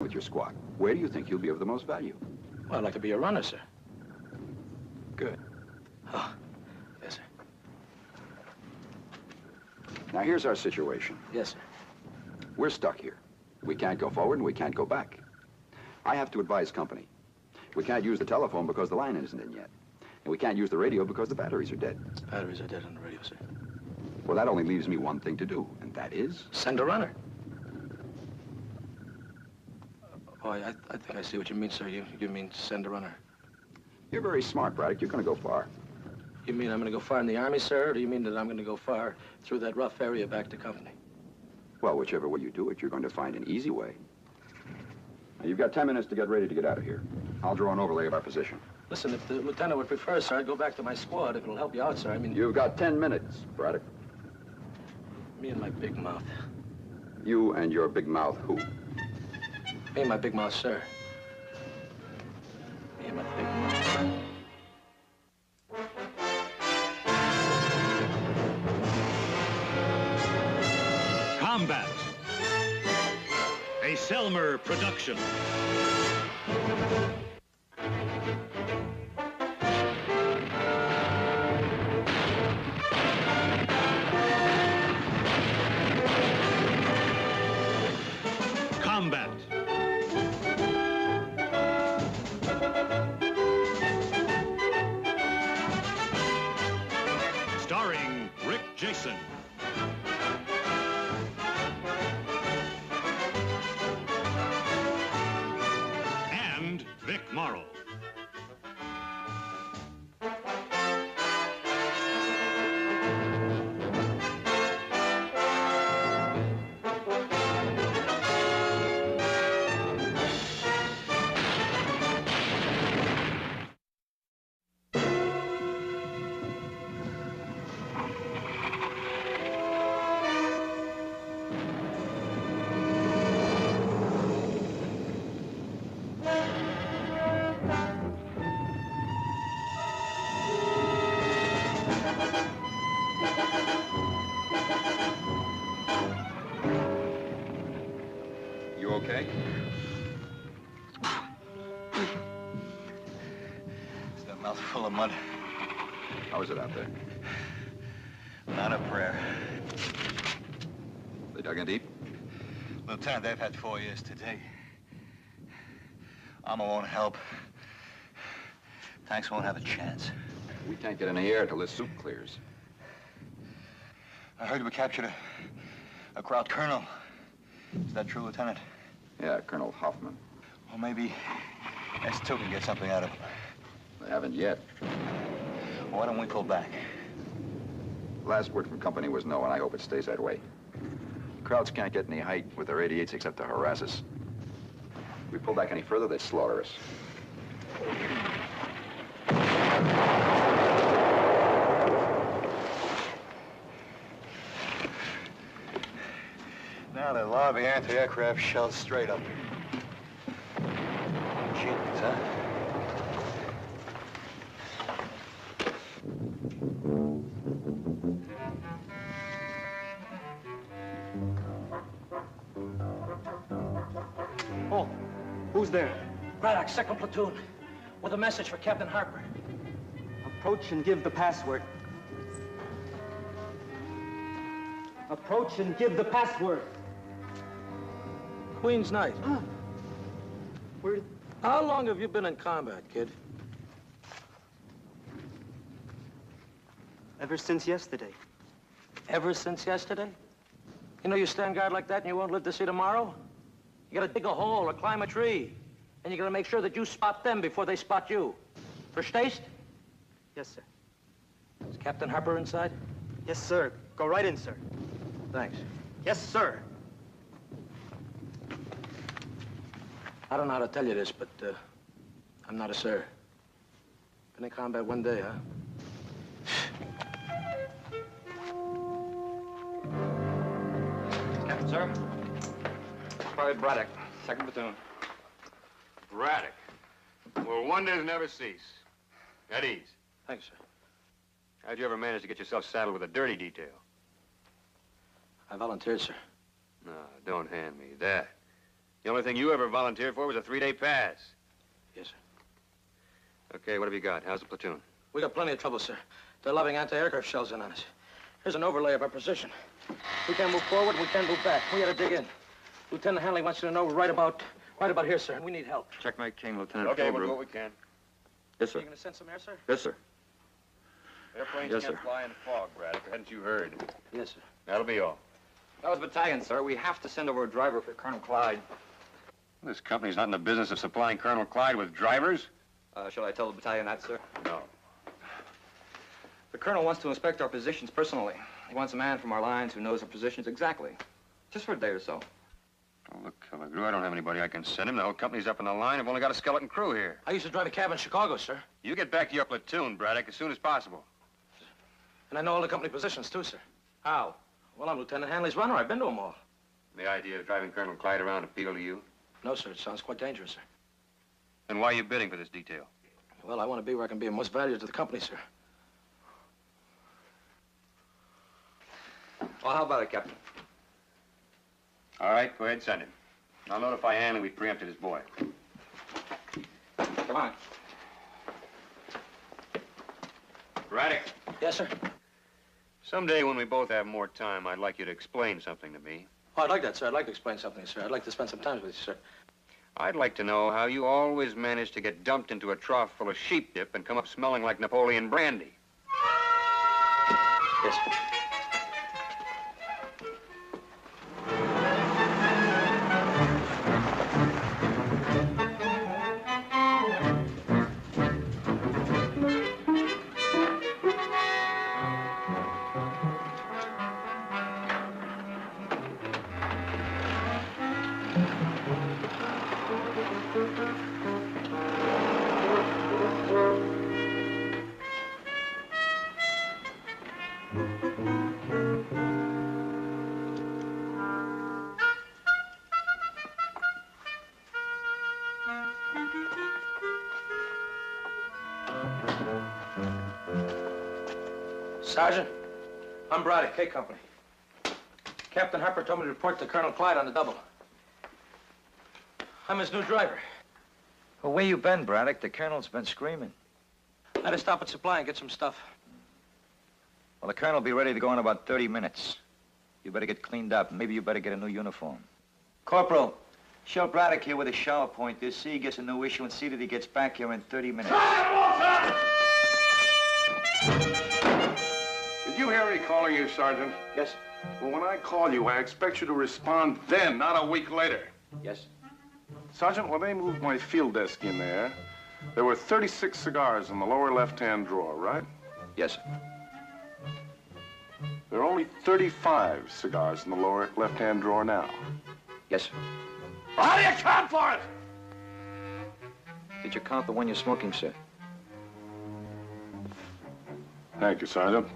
with your squad. Where do you think you'll be of the most value? Well, I'd like to be a runner, sir. Good. Oh, yes, sir. Now, here's our situation. Yes, sir. We're stuck here. We can't go forward and we can't go back. I have to advise company. We can't use the telephone because the line isn't in yet. And we can't use the radio because the batteries are dead. Batteries are dead on the radio, sir. Well, that only leaves me one thing to do, and that is? Send a runner. Oh, I think I see what you mean, sir. You mean send a runner. You're very smart, Braddock. You're going to go far. You mean I'm going to go far in the Army, sir, or do you mean that I'm going to go far through that rough area back to company? Well, whichever way you do it, you're going to find an easy way. Now, you've got 10 minutes to get ready to get out of here. I'll draw an overlay of our position. Listen, if the lieutenant would prefer, sir, I'd go back to my squad if it'll help you out, sir. I mean... You've got 10 minutes, Braddock. Me and my big mouth. You and your big mouth who? Me and my big mouth, sir. Me and my big mouth. Combat. A Selmer production. Combat. Starring Rick Jason. And Vic Morrow. You okay? Is that mouth full of mud? How is it out there? Not a prayer. They dug in deep? Lieutenant, they've had 4 years today. Armor won't help. Tanks won't have a chance. We can't get in the air till this soup clears. I heard we captured a crowd colonel. Is that true, Lieutenant? Yeah, Colonel Hoffman. Well, maybe S2 can get something out of him. They haven't yet. Well, why don't we pull back? Last word from company was no, and I hope it stays that way. Crowds can't get any height with their 88s except to harass us. If we pull back any further, they slaughter us. Now they lob the anti-aircraft shells straight up. Genius, huh? Oh, who's there? Braddock, 2nd Platoon, with a message for Captain Harper. Approach and give the password. Approach and give the password. Queen's Night. Where? How long have you been in combat, kid? Ever since yesterday. Ever since yesterday? You know you stand guard like that and you won't live to see tomorrow? You gotta dig a hole or climb a tree. And you gotta make sure that you spot them before they spot you. Verstehst? Yes, sir. Is Captain Harper inside? Yes, sir. Go right in, sir. Thanks. Yes, sir. I don't know how to tell you this, but I'm not a sir. Been in combat 1 day, huh? Captain, sir. Private Braddock, 2nd Platoon. Braddock. Well, wonders never cease. At ease. Thanks, sir. How'd you ever manage to get yourself saddled with a dirty detail? I volunteered, sir. No, don't hand me that. The only thing you ever volunteered for was a 3-day pass. Yes, sir. Okay, what have you got? How's the platoon? We got plenty of trouble, sir. They're lobbing anti-aircraft shells in on us. Here's an overlay of our position. We can't move forward, we can't move back. We gotta dig in. Lieutenant Hanley wants you to know we're right about here, sir. We need help. Checkmate King, Lieutenant. Okay, we'll Fulbrook. do what we can. Yes, sir. You gonna send some air, sir? Yes, sir. Airplanes Yes, can't sir. fly in fog, Braddock. Hadn't you heard? Yes, sir. That'll be all. That was battalion, sir. We have to send over a driver for Colonel Clyde. This company's not in the business of supplying Colonel Clyde with drivers. Shall I tell the battalion that, sir? No. The colonel wants to inspect our positions personally. He wants a man from our lines who knows our positions exactly. Just for a day or so. Oh, look, LeGrew, I don't have anybody I can send him. The whole company's up in the line. I've only got a skeleton crew here. I used to drive a cab in Chicago, sir. You get back to your platoon, Braddock, as soon as possible. And I know all the company positions, too, sir. How? Well, I'm Lieutenant Hanley's runner. I've been to them all. The idea of driving Colonel Clyde around appeal to you? No, sir. It sounds quite dangerous, sir. Then why are you bidding for this detail? Well, I want to be where I can be of most value to the company, sir. Well, how about it, Captain? All right, go ahead, send him. I'll notify Hanley we preempted his boy. Come on. Braddock, Yes, sir. someday when we both have more time, I'd like you to explain something to me. Oh, I'd like that, sir. I'd like to explain something, sir. I'd like to spend some time with you, sir. I'd like to know how you always manage to get dumped into a trough full of sheep dip and come up smelling like Napoleon brandy. Yes, sir. Sergeant, I'm Braddock, K Company. Captain Harper told me to report to Colonel Clyde on the double. I'm his new driver. Well, where you been, Braddock? The colonel's been screaming. I had to stop at Supply and get some stuff. Well, the colonel will be ready to go in about 30 minutes. You better get cleaned up. Maybe you better get a new uniform. Corporal, show Braddock here with a shower point this. See he gets a new issue and see that he gets back here in 30 minutes. Did you hear me calling you, Sergeant? Yes, Well, when I call you, I expect you to respond then, not a week later. yes. Sergeant, when they moved my field desk in there were 36 cigars in the lower left-hand drawer, right? Yes, sir. There are only 35 cigars in the lower left-hand drawer now. Yes, sir. Well, how do you account for it? Did you count the one you're smoking, sir? Thank you, Sergeant.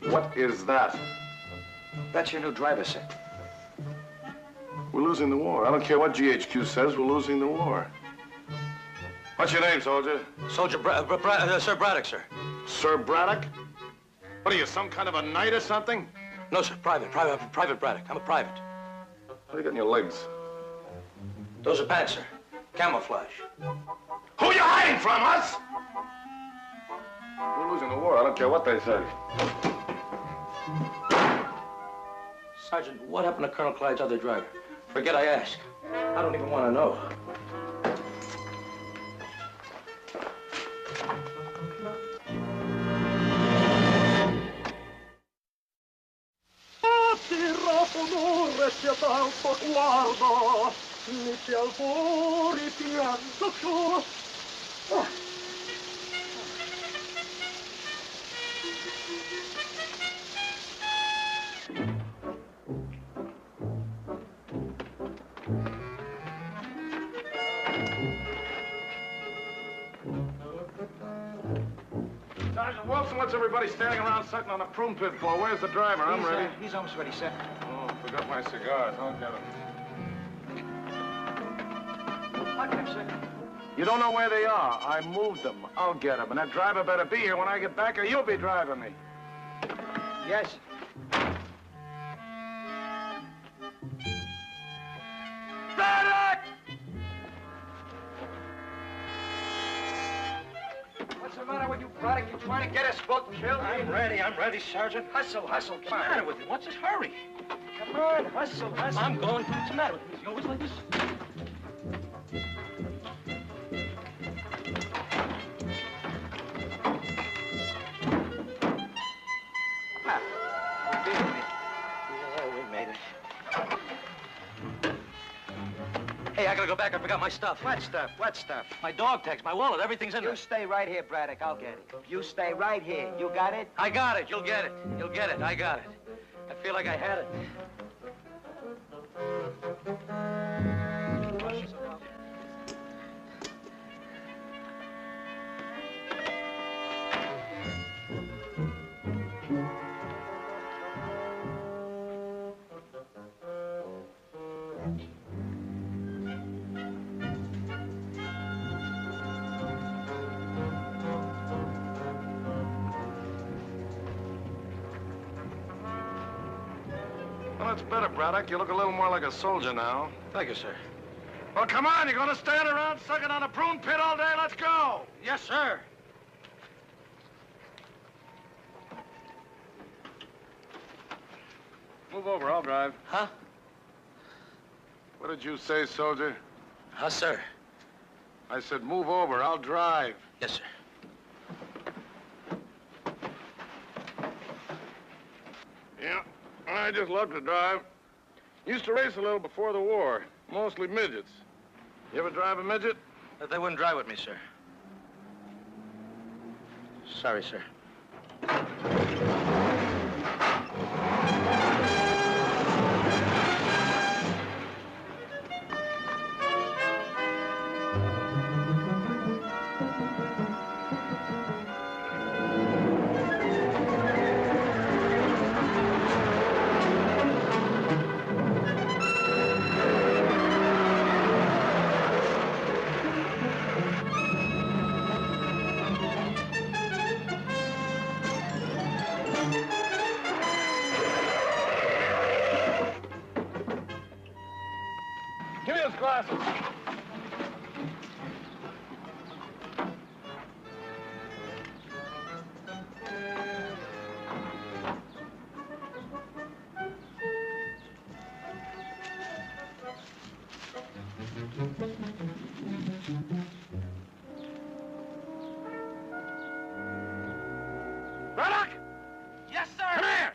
What is that? That's your new driver, sir. We're losing the war. I don't care what GHQ says, we're losing the war. What's your name, soldier? Sir Braddock, sir. Sir Braddock? What are you, some kind of a knight or something? No, sir. Private Braddock. I'm a private. What do you got in your legs? Those are pants, sir. Camouflage. Who are you hiding from, us? We're losing the war. I don't care what they say. Sergeant, what happened to Colonel Clyde's other driver? Forget I asked. I don't even want to know. Sergeant Wilson, what's everybody standing around sitting on a prune pit for? Where's the driver? I'm ready. He's almost ready, sir. Oh, forgot my cigars. I'll get them. What, sir? You don't know where they are. I moved them. I'll get them. And that driver better be here when I get back or you'll be driving me. Yes. What's the matter with you, Braddock? You trying to get us both killed? I'm ready, Sergeant. Hustle, hustle, What's the matter with you? What's this hurry? Come on, hustle, hustle. I'm going. What's the matter with you? Is he always like this? Yeah, we made it. Hey, I gotta go back. I forgot my stuff. What stuff? What stuff? My dog tags, my wallet, everything's in You there. stay right here, Braddock. I'll get it. You stay right here. You got it? I got it. You'll get it. You'll get it. I got it. I feel like I had it. Well, that's better, Braddock. You look a little more like a soldier now. Thank you, sir. Well, come on. You're going to stand around sucking on a prune pit all day? Let's go. Yes, sir. Move over. I'll drive. Huh? What did you say, soldier? Huh, sir? I said move over. I'll drive. Yes, sir. Yeah, I just love to drive. Used to race a little before the war. Mostly midgets. You ever drive a midget? They wouldn't drive with me, sir. Sorry, sir. Give me those glasses. Braddock! Yes, sir. Come here!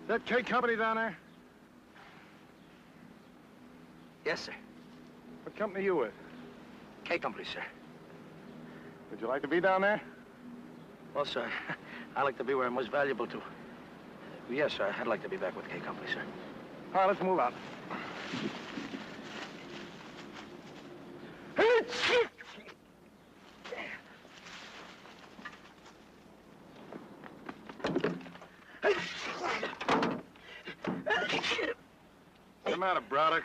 That K Company down there? Yes, sir. What company you with? K Company, sir. Would you like to be down there? Well, sir, I like to be where I'm most valuable to. Yes, sir, I'd like to be back with K Company, sir. All right, let's move out. What's the matter, Braddock?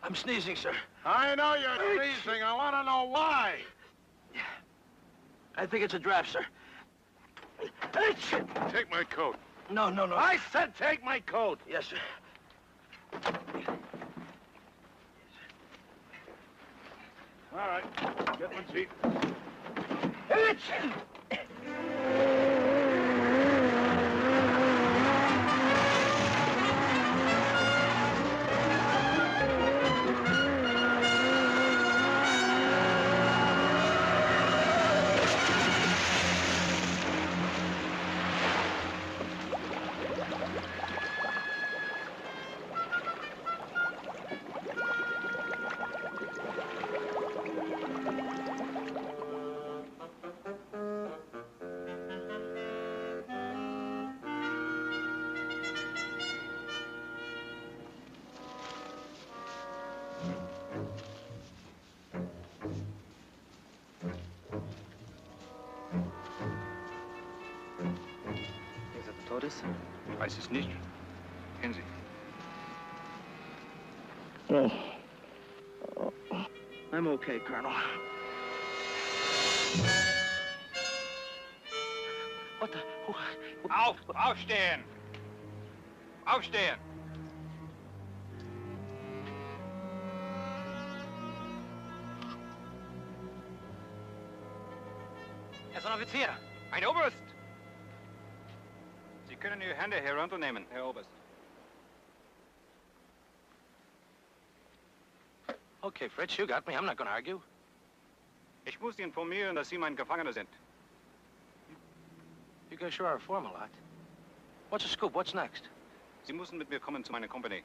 I'm sneezing, sir. I know you're sneezing. I want to know why. I think it's a draft, sir. Take my coat. No. I said take my coat. Yes, sir. All right, get my seat. Weiß es nicht. Kennen Sie? I'm okay, Colonel. What the? Auf! Aufstehen! Aufstehen! Er ist ein Offizier. Ein Oberst! Sie können Ihre Hände herunternehmen, Herr Oberst. Okay, Fritz, you got me. I'm not going to argue. Ich muss Sie informieren, dass Sie mein Gefangener sind. You guys sure are a formal lot. What's the scoop? What's next? Sie müssen mit mir kommen zu meiner Company.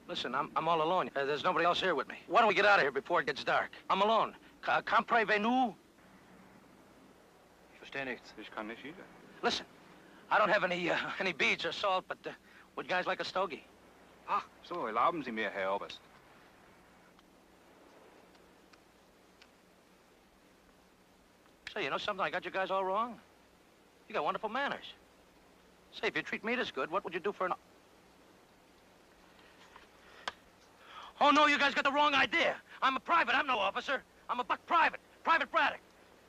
Listen, I'm all alone. There's nobody else here with me. Why don't we get out of here before it gets dark? I'm alone. Comprenez-vous? Ich verstehe nichts. Ich kann nicht either. Listen, I don't have any beads or salt, but would you guys like a stogie? Ach, so, erlauben Sie mir, Herr Oberst. Say, you know something? I got you guys all wrong. You got wonderful manners. Say, if you treat me this good, what would you do for an... Oh, no, you guys got the wrong idea. I'm a private. I'm no officer. I'm a buck private. Private Braddock.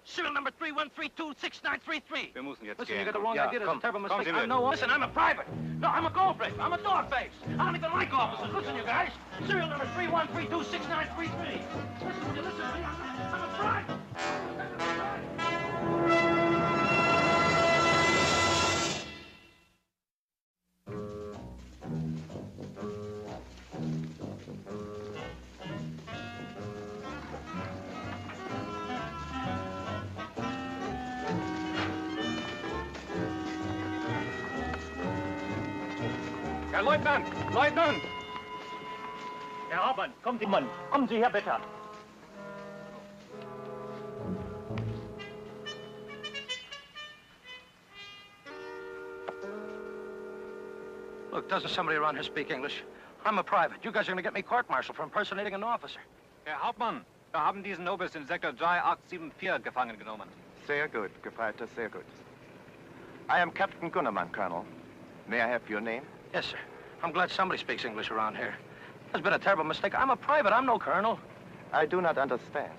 Serial number 31326933. Wir müssen jetzt Listen, gehen. you got the wrong idea. That's a terrible Kommen mistake. Sie I'm mit. no... Listen, I'm a private. No, I'm a goldfish. I'm a dogface. I don't even like officers. Listen, you guys. Serial number 31326933. Listen, will you listen to me? I'm a private. Herr Leutnant! Leutnant! Herr Hauptmann, kommen Sie, Mann. Kommen Sie her, bitte. Look, doesn't somebody around here speak English? I'm a private. You guys are going to get me court-martialed for impersonating an officer. Herr Hauptmann, wir haben diesen Oberst in Sektor 3874 gefangen genommen. Sehr gut, Gefreiter, sehr gut. I am Captain Gunnerman, Colonel. May I have your name? Yes, sir. I'm glad somebody speaks English around here. There's been a terrible mistake. I'm a private. I'm no colonel. I do not understand.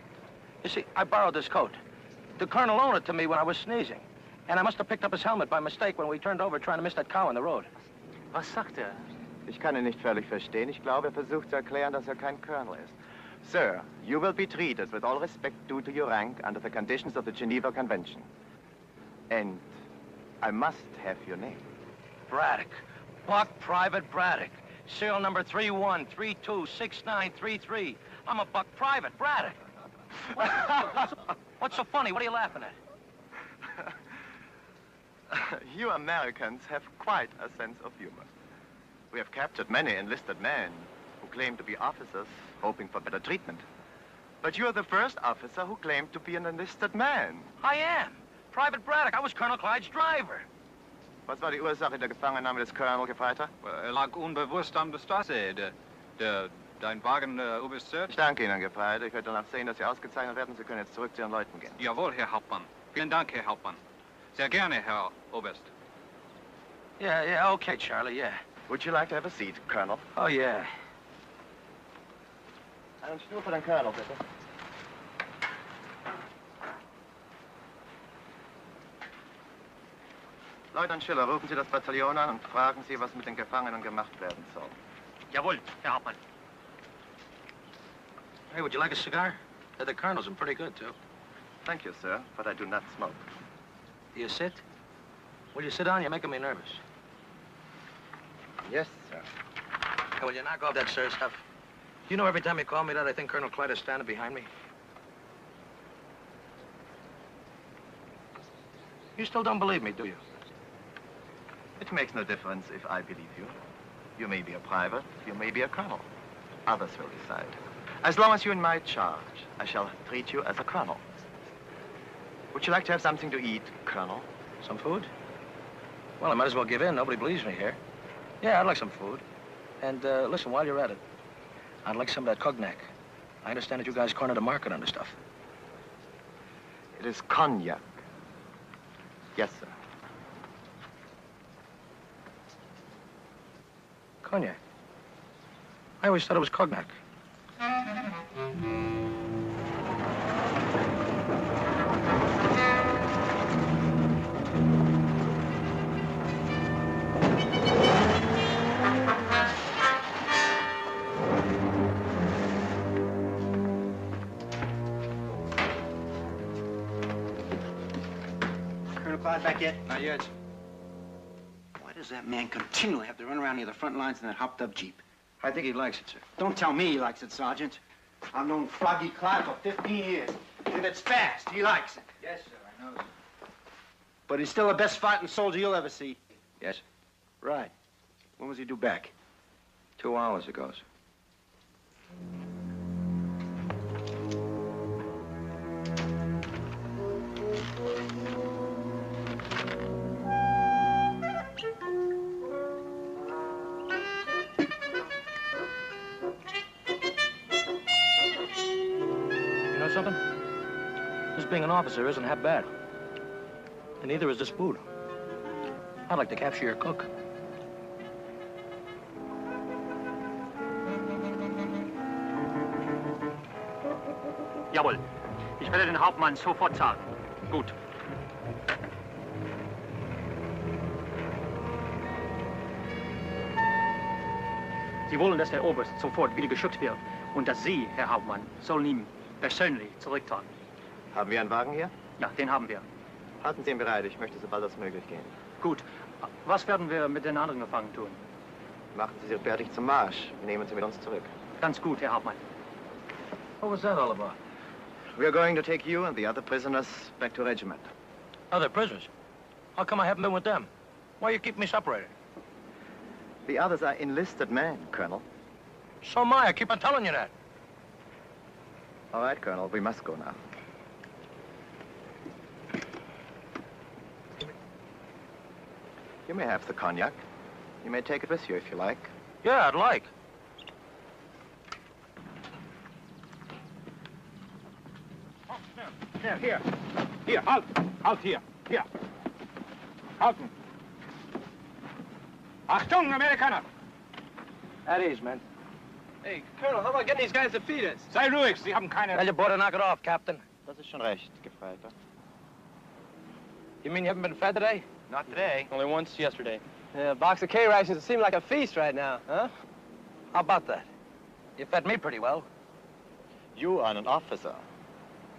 You see, I borrowed this coat. The colonel loaned it to me when I was sneezing. And I must have picked up his helmet by mistake when we turned over trying to miss that cow in the road. Was sagt er? Ich kann ihn nicht völlig verstehen. Ich glaube, er versucht zu erklären, dass er kein Colonel ist. Sir, you will be treated with all respect due to your rank under the conditions of the Geneva Convention. And I must have your name. Braddock. Buck Private Braddock. Serial number 31326933. I'm a Buck Private Braddock. What's so funny? What are you laughing at? You Americans have quite a sense of humor. We have captured many enlisted men who claim to be officers, hoping for better treatment. But you're the first officer who claimed to be an enlisted man. I am. Private Braddock. I was Colonel Clyde's driver. Was war die Ursache der Gefangennahme des Colonel, Gefreiter? Er lag unbewusst an der Straße. Dein Wagen, Oberst Sir? Ich danke Ihnen, Gefreiter. Ich werde danach sehen, dass Sie ausgezeichnet werden. Sie können jetzt zurück zu Ihren Leuten gehen. Jawohl, Herr Hauptmann. Vielen Dank, Herr Hauptmann. Sehr gerne, Herr Oberst. Yeah, okay, Charlie, yeah. Would you like to have a seat, Colonel? Oh, yeah. Einen Stuhl für den Colonel, bitte. Leutnant Schiller, rufen Sie das Bataillon an und fragen Sie, was mit den Gefangenen gemacht werden soll. Jawohl, Herr Hauptmann. Hey, would you like a cigar? The colonel's are pretty good, too. Thank you, sir, but I do not smoke. Do you sit? Will you sit down? You're making me nervous. Yes, sir. Hey, will you knock off that sir stuff? You know every time you call me that, I think Colonel Clyde is standing behind me. You still don't believe me, do you? It makes no difference if I believe you. You may be a private, you may be a colonel. Others will decide. As long as you're in my charge, I shall treat you as a colonel. Would you like to have something to eat, Colonel? Some food? Well, I might as well give in. Nobody believes me here. Yeah, I'd like some food. And, listen, while you're at it, I'd like some of that cognac. I understand that you guys cornered the market on the stuff. It is cognac. Yes, sir. Cognac. I always thought it was cognac. Colonel Clyde back yet? Not yet. Why does that man continually have to run around near the front lines in that hopped-up Jeep? I think he likes it, sir. Don't tell me he likes it, Sergeant. I've known Froggy Clyde for 15 years. If it's fast, he likes it. Yes, sir, I know, sir. But he's still the best fighting soldier you'll ever see. Yes, Right. When was he due back? 2 hours ago, sir. You know something? Just being an officer isn't half bad. And neither is this food. I'd like to capture your cook. Jawohl. Ich werde den Hauptmann sofort zahlen. Gut. Sie wollen, dass der Oberst sofort wieder geschützt wird und dass Sie, Herr Hauptmann, sollen ihm persönlich zurücktragen. Haben wir einen Wagen hier? Ja, den haben wir. Halten Sie ihn bereit, ich möchte so bald als möglich gehen. Gut. Was werden wir mit den anderen Gefangenen tun? Machen Sie sich fertig zum Marsch. Wir nehmen Sie mit uns zurück. Ganz gut, Herr Hauptmann. What was that all about? We're going to take you and the other prisoners back to regiment. Other prisoners? How come I haven't been with them? Why you keep me separated? The others are enlisted men, Colonel. So am I. I keep on telling you that. All right, Colonel, we must go now. You may have the cognac. You may take it with you if you like. Yeah, I'd like. Hier. Hier, halt. Halt hier. Hier. Halten. Achtung, Amerikaner. At ease, man. Hey, Colonel, how about getting these guys to feed us? Sei ruhig, Sie haben keine... Tell your boy to knock it off, Captain. Das ist schon recht, Gefreiter. You mean you haven't been fed today? Not today. Only once yesterday. Yeah, a box of K-rations seem like a feast right now, huh? How about that? You fed me pretty well. You are an officer.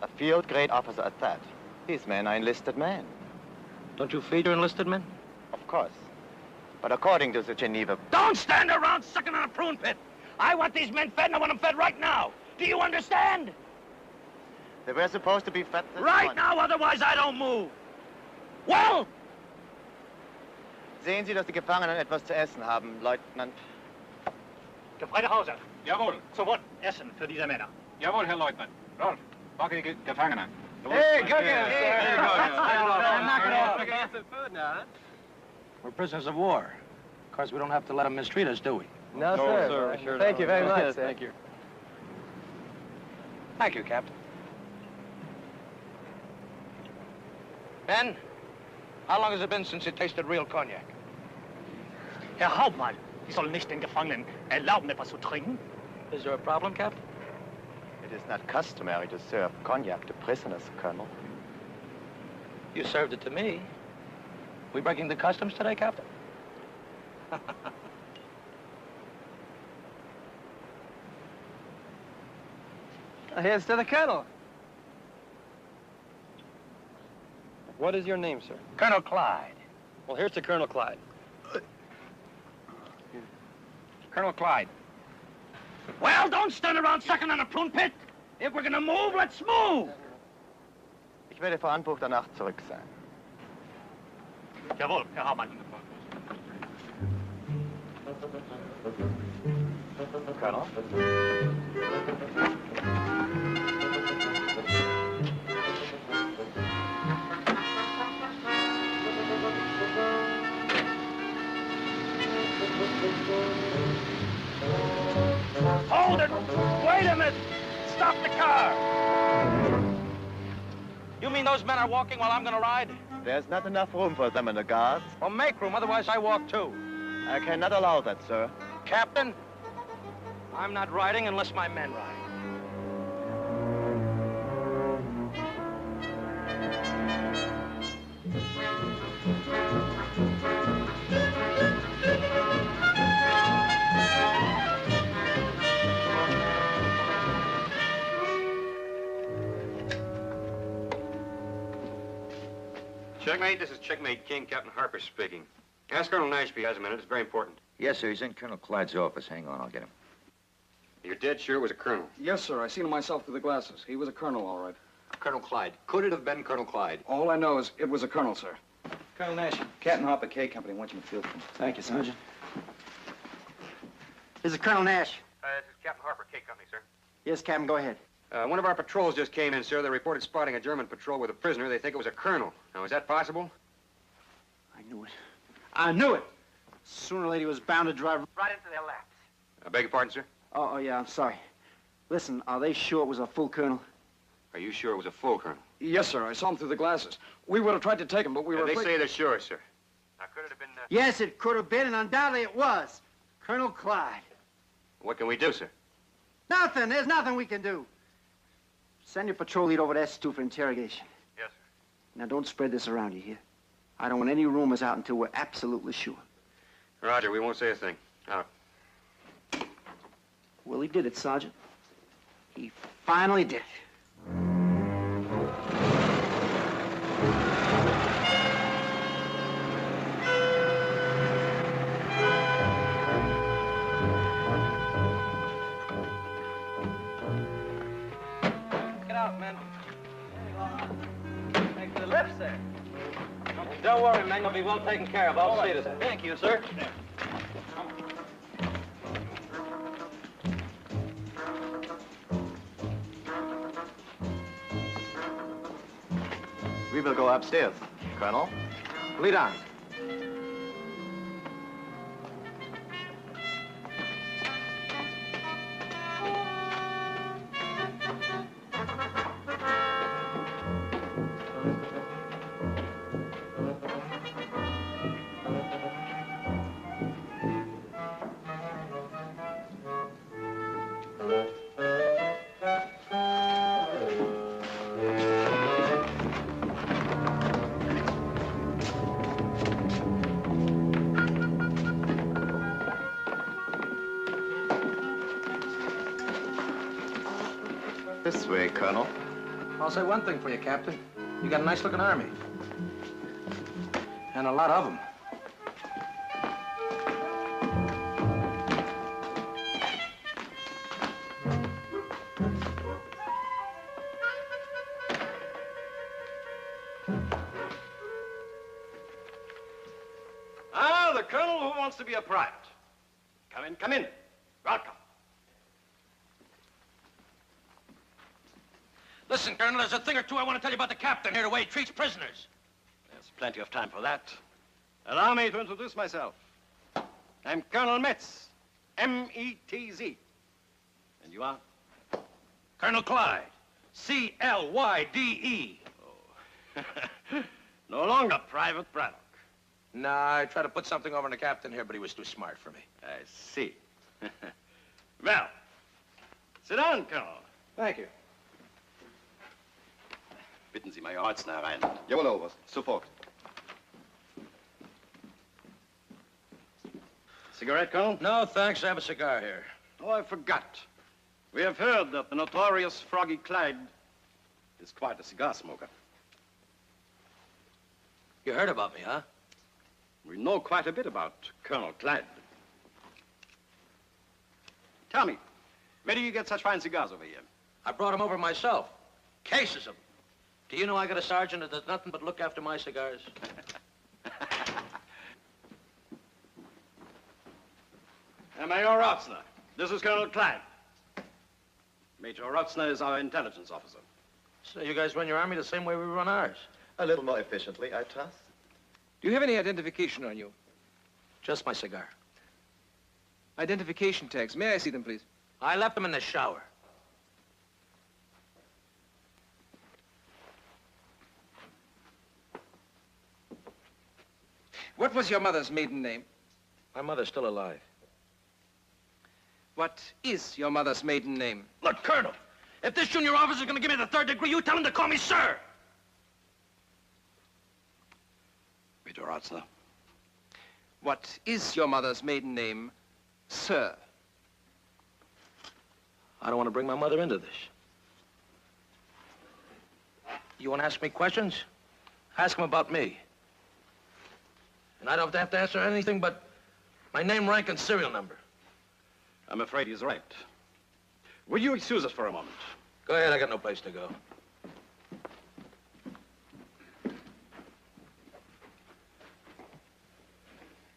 A field-grade officer at that. These men are enlisted men. Don't you feed your enlisted men? Of course. But according to the Geneva... Don't stand around sucking on a prune pit. I want these men fed, and I want them fed right now. Do you understand? They were supposed to be fed this Right morning. now, otherwise I don't move. Well! Sehen Sie, dass die Gefangenen etwas zu essen haben, Leutnant. Gefreiter Hauser. Jawohl. Sofort Essen für diese Männer. Jawohl, Herr Leutnant. Rolf, packe die Gefangenen. Hey, go get us. There you go. Knock it off. We're gonna get some food now, huh? We're prisoners of war. Of course, we don't have to let them mistreat us, do we? No, sir. Sure Thank you very much, Yes, sir. thank you. Thank you, Captain. Ben, how long has it been since you tasted real cognac? Herr Hauptmann, Sie sollen nicht den Gefangenen erlauben, etwas zu trinken. Is there a problem, Captain? It is not customary to serve cognac to prisoners, Colonel. You served it to me. We breaking the customs today, Captain? Here's to the Colonel. What is your name, sir? Colonel Clyde. Well, here's to Colonel Clyde. Colonel Clyde. Well, don't stand around sucking on a prune pit. If we're gonna move, let's move. Ich werde vor Anbruch der Nacht zurück sein. Jawohl, Herr Hauptmann. Colonel? Hold it! Wait a minute! Stop the car! You mean those men are walking while I'm gonna ride? There's not enough room for them in the guards. Well, make room, otherwise I walk too. I cannot allow that, sir. Captain, I'm not riding unless my men ride. Checkmate, this is Checkmate King, Captain Harper speaking. Ask Colonel Nash if he has a minute. It's very important. Yes, sir. He's in Colonel Clyde's office. Hang on, I'll get him. You're dead sure it was a colonel? Yes, sir. I seen him myself through the glasses. He was a colonel, all right. Colonel Clyde. Could it have been Colonel Clyde? All I know is it was a colonel, sir. Colonel Nash, Captain Harper K Company wants you in the field. Thank you, Sergeant. This is Colonel Nash. This is Captain Harper K Company, sir. Yes, Captain, go ahead. One of our patrols just came in, sir. They reported spotting a German patrol with a prisoner. They think it was a colonel. Now, is that possible? I knew it. I knew it! Sooner or later, he was bound to drive right into their laps. I beg your pardon, sir? Oh, yeah, I'm sorry. Listen, are they sure it was a full colonel? Are you sure it was a full colonel? Yes, sir. I saw him through the glasses. We would have tried to take him, but we were They afraid... say they're sure, sir. Now, could it have been... Yes, it could have been, and undoubtedly it was. Colonel Clyde. What can we do, sir? Nothing. There's nothing we can do. Send your patrol lead over to S2 for interrogation. Yes, sir. Now, don't spread this around, you hear? I don't want any rumors out until we're absolutely sure. Roger, we won't say a thing. Out. Well, he did it, Sergeant. He finally did it. Get out, men. Make for the left, sir. Don't worry, men. You'll be well taken care of. I'll see to that. Thank you, sir. We will go upstairs. Colonel, lead on. This way, Colonel. I'll say one thing for you, Captain. You got a nice-looking army. And a lot of them. Ah, the colonel who wants to be a private. Come in, come in. Welcome. Listen, Colonel, there's a thing or two I want to tell you about the captain here, the way he treats prisoners. There's plenty of time for that. Allow me to introduce myself. I'm Colonel Metz, M-E-T-Z. And you are? Colonel Clyde, C-L-Y-D-E. Oh. No longer Private Braddock. Nah, I tried to put something over on the captain here, but he was too smart for me. I see. Well, sit down, Colonel. Thank you. Bitten Sie Major Holzner herein. Jawohl, Oberst. Sofort. Cigarette, Colonel? No, thanks. I have a cigar here. Oh, I forgot. We have heard that the notorious Froggy Clyde is quite a cigar smoker. You heard about me, huh? We know quite a bit about Colonel Clyde. Tell me, where do you get such fine cigars over here? I brought them over myself. Cases of them. Do you know I got a sergeant that does nothing but look after my cigars? Major Rotzner, this is Colonel Clyde. Major Rotzner is our intelligence officer. So you guys run your army the same way we run ours? A little more efficiently, I trust. Do you have any identification on you? Just my cigar. Identification tags. May I see them, please? I left them in the shower. What was your mother's maiden name? My mother's still alive. What is your mother's maiden name? Look, Colonel, if this junior officer's gonna give me the 3rd degree, you tell him to call me sir. Major Artsner. What is your mother's maiden name, sir? I don't want to bring my mother into this. You want to ask me questions? Ask him about me. And I don't have to answer anything but my name, rank, and serial number. I'm afraid he's right. Will you excuse us for a moment? Go ahead, I got no place to go.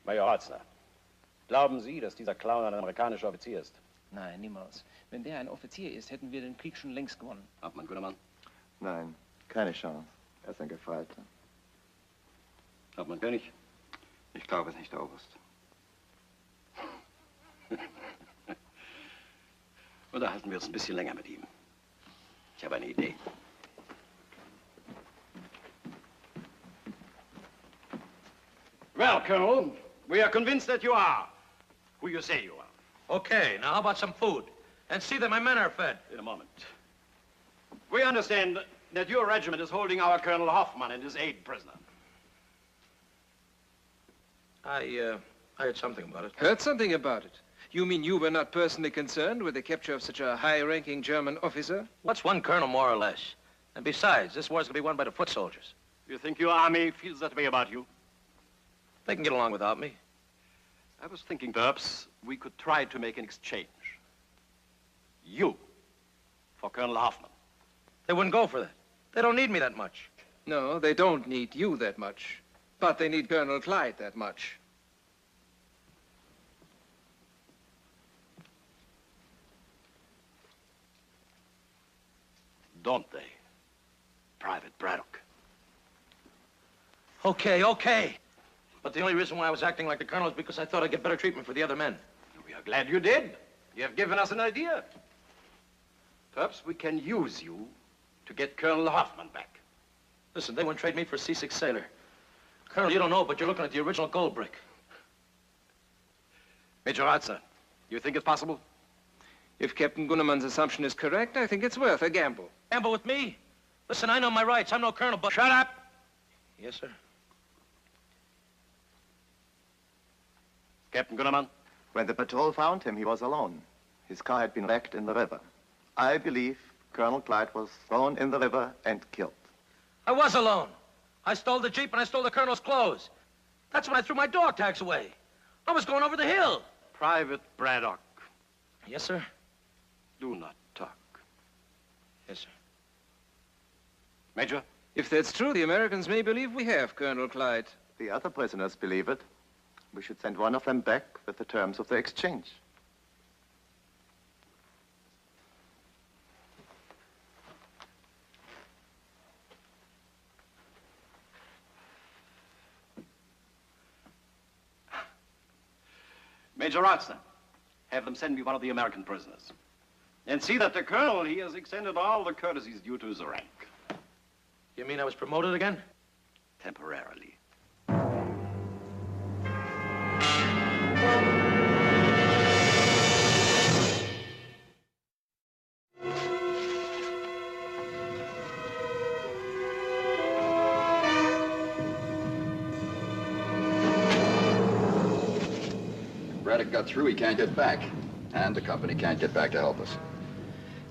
Major Artsner, glauben Sie, dass dieser Clown ein amerikanischer Offizier ist? Nein, niemals. Wenn der ein Offizier ist, hätten wir den Krieg schon längst gewonnen. Hauptmann Gunnermann. Nein, keine Chance. Er ist ein Gefreiter. Hauptmann König. Ich glaube es nicht, Herr Oberst. Unterhalten wir uns ein bisschen länger mit ihm. Ich habe eine Idee. Well, Colonel, we are convinced that you are who you say you are. Okay, now how about some food? And see that my men are fed. In a moment. We understand that your regiment is holding our Colonel Hoffman and his aide prisoner. I heard something about it. Heard something about it? You mean you were not personally concerned with the capture of such a high-ranking German officer? What's one colonel, more or less? And besides, this war's gonna be won by the foot soldiers. You think your army feels that way about you? They can get along without me. I was thinking perhaps we could try to make an exchange. You for Colonel Hoffman. They wouldn't go for that. They don't need me that much. No, they don't need you that much. But they need Colonel Clyde that much. Don't they, Private Braddock? Okay, okay. But the only reason why I was acting like the colonel is because I thought I'd get better treatment for the other men. We are glad you did. You have given us an idea. Perhaps we can use you to get Colonel Hoffman back. Listen, they wouldn't trade me for a C6 sailor. Colonel, you don't know, but you're looking at the original gold brick. Major Artsner, you think it's possible? If Captain Gunnermann's assumption is correct, I think it's worth a gamble. Gamble with me? Listen, I know my rights. I'm no colonel, but... Shut up! Yes, sir. Captain Gunnermann? When the patrol found him, he was alone. His car had been wrecked in the river. I believe Colonel Clyde was thrown in the river and killed. I was alone. I stole the Jeep and I stole the colonel's clothes. That's when I threw my dog tags away. I was going over the hill. Private Braddock. Yes, sir. Do not talk. Yes, sir. Major? If that's true, the Americans may believe we have Colonel Clyde. The other prisoners believe it. We should send one of them back with the terms of the exchange. Major Artsner, have them send me one of the American prisoners. And see that the colonel, he has extended all the courtesies due to his rank. You mean I was promoted again? Temporarily. Braddock got through, he can't get back. And the company can't get back to help us.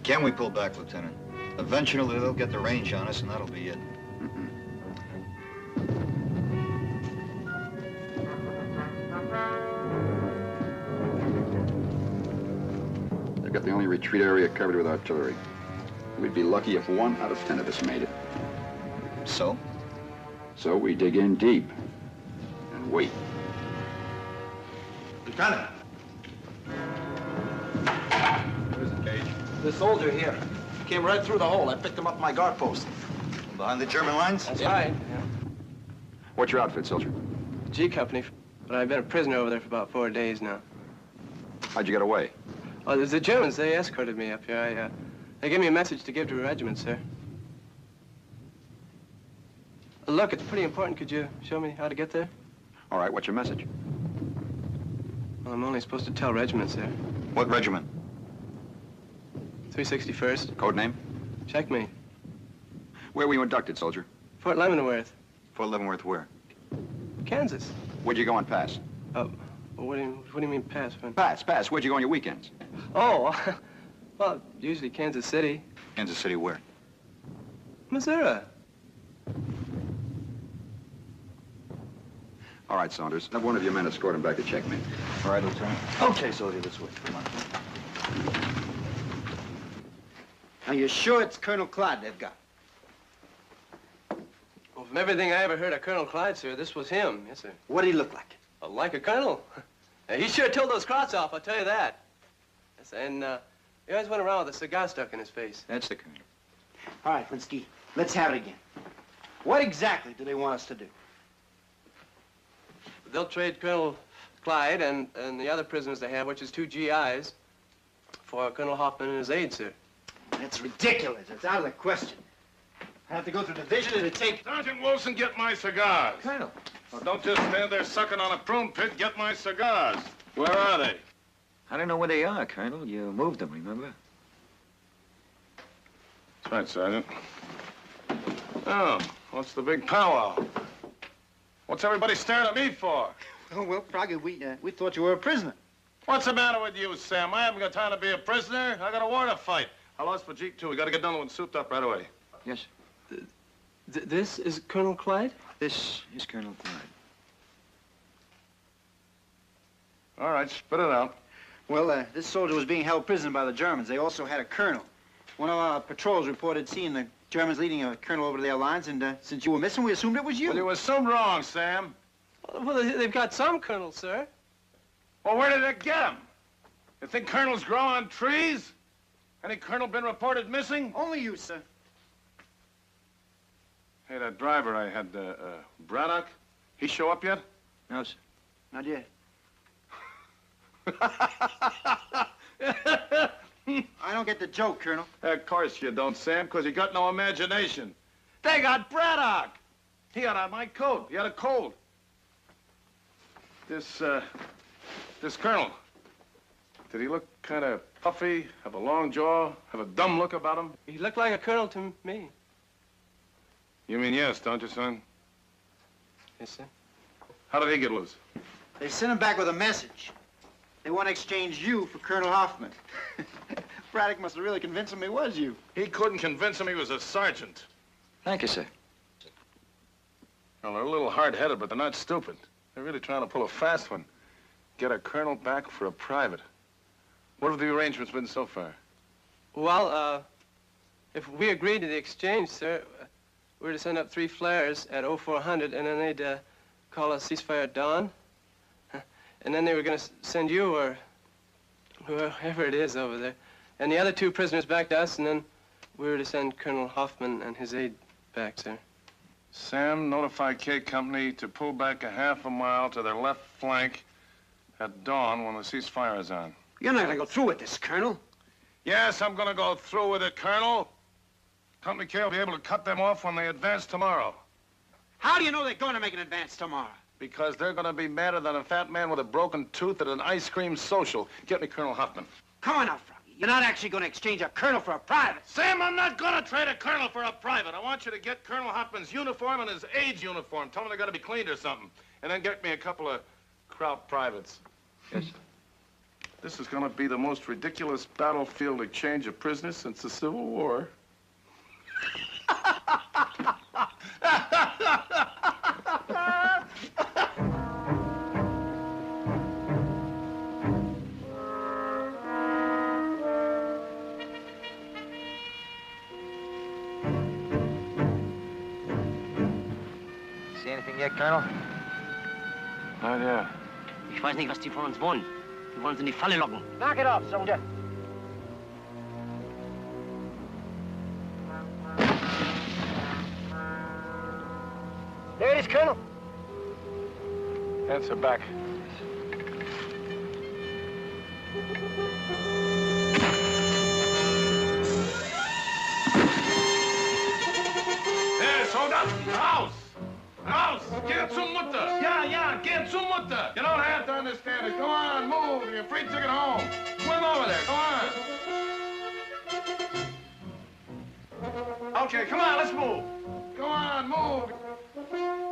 Can we pull back, Lieutenant? Eventually, they'll get the range on us, and that'll be it. They've got the only retreat area covered with artillery. We'd be lucky if 1 out of 10 of us made it. So? So we dig in deep and wait. Lieutenant! Where's the cage? The soldier here. Came right through the hole. I picked him up my guard post. Behind the German lines? That's right. Yeah. What's your outfit, soldier? G Company, but I've been a prisoner over there for about 4 days now. How'd you get away? Oh, there's the Germans. They escorted me up here. They gave me a message to give to the regiment, sir. Look, it's pretty important. Could you show me how to get there? All right, what's your message? Well, I'm only supposed to tell regiment, sir. What regiment? 361st. Code name? Checkmate. Where were you inducted, soldier? Fort Leavenworth, Fort Leavenworth where? Kansas. Where'd you go on pass? What do you mean pass? Pass. Where'd you go on your weekends? Oh, well, usually Kansas City. Kansas City where? Missouri. All right, Saunders. Have one of your men escort him back to checkmate. All right, Lieutenant. Okay, soldier, this way. Come on. Are you sure it's Colonel Clyde they've got? Well, from everything I ever heard of Colonel Clyde, sir, this was him. Yes, sir. What'd he look like? Like a colonel. He sure tilled those Krauts off, I'll tell you that. Yes, and he always went around with a cigar stuck in his face. That's the colonel. All right, Linsky, let's have it again. What exactly do they want us to do? They'll trade Colonel Clyde and the other prisoners they have, which is 2 GIs, for Colonel Hoffman and his aide, sir. That's ridiculous. It's out of the question. I have to go through division and take... Sergeant Wilson, get my cigars. Colonel. Well, don't just stand there sucking on a prune pit. Get my cigars. Where are they? I don't know where they are, Colonel. You moved them, remember? That's right, Sergeant. Oh, what's the big powwow? What's everybody staring at me for? Oh, well, Froggy, we thought you were a prisoner. What's the matter with you, Sam? I haven't got time to be a prisoner. I got a war to fight. I lost for Jeep, too. We got to get done with souped up right away. Yes. This is Colonel Clyde? This is Colonel Clyde. All right, spit it out. Well, this soldier was being held prisoner by the Germans. They also had a colonel. One of our patrols reported seeing the Germans leading a colonel over their lines, and since you were missing, we assumed it was you. Well, you assumed wrong, Sam. Well, they've got some colonels, sir. Well, where did they get him? You think colonels grow on trees? Any colonel been reported missing? Only you, sir. Hey, that driver I had, Braddock, he show up yet? No, sir. Not yet. I don't get the joke, Colonel. Of course you don't, Sam, because you got no imagination. They got Braddock. He had on my coat. He had a cold. This colonel, did he look kind of puffy, have a long jaw, have a dumb look about him? He looked like a colonel to me. You mean yes, don't you, son? Yes, sir. How did he get loose? They sent him back with a message. They want to exchange you for Colonel Hoffman. Braddock must have really convinced him it was you. He couldn't convince him he was a sergeant. Thank you, sir. Well, they're a little hard-headed, but they're not stupid. They're really trying to pull a fast one. Get a colonel back for a private. What have the arrangements been so far? Well, if we agreed to the exchange, sir, we're to send up 3 flares at 0400, and then they'd call a ceasefire at dawn. And then they were going to send you or whoever it is over there, and the other 2 prisoners back to us, and then we were to send Colonel Hoffman and his aide back, sir. Sam, notify K Company to pull back a half a mile to their left flank at dawn when the ceasefire is on. You're not going to go through with this, Colonel. Yes, I'm going to go through with it, Colonel. Company K will be able to cut them off when they advance tomorrow. How do you know they're going to make an advance tomorrow? Because they're going to be madder than a fat man with a broken tooth at an ice cream social. Get me Colonel Hoffman. Come on now, Froggy. You're not actually going to exchange a colonel for a private. Sam, I'm not going to trade a colonel for a private. I want you to get Colonel Hoffman's uniform and his aide's uniform. Tell them they got to be cleaned or something. And then get me a couple of Kraut privates. Yes, sir. This is going to be the most ridiculous battlefield exchange of prisoners since the Civil War. See anything yet, Colonel? Not yet. Ich weiß nicht, was die von uns wollen. Die wollen uns in die Falle locken. Knock it off, soldier. There it is, Colonel. Answer back. There, hold up! House! Aus! Get some Mutter! Yeah, get some Mutter! You don't have to understand it. Go on, move. You're free to get home. Swim over there. Go on. Okay, come on, let's move. Go on, move.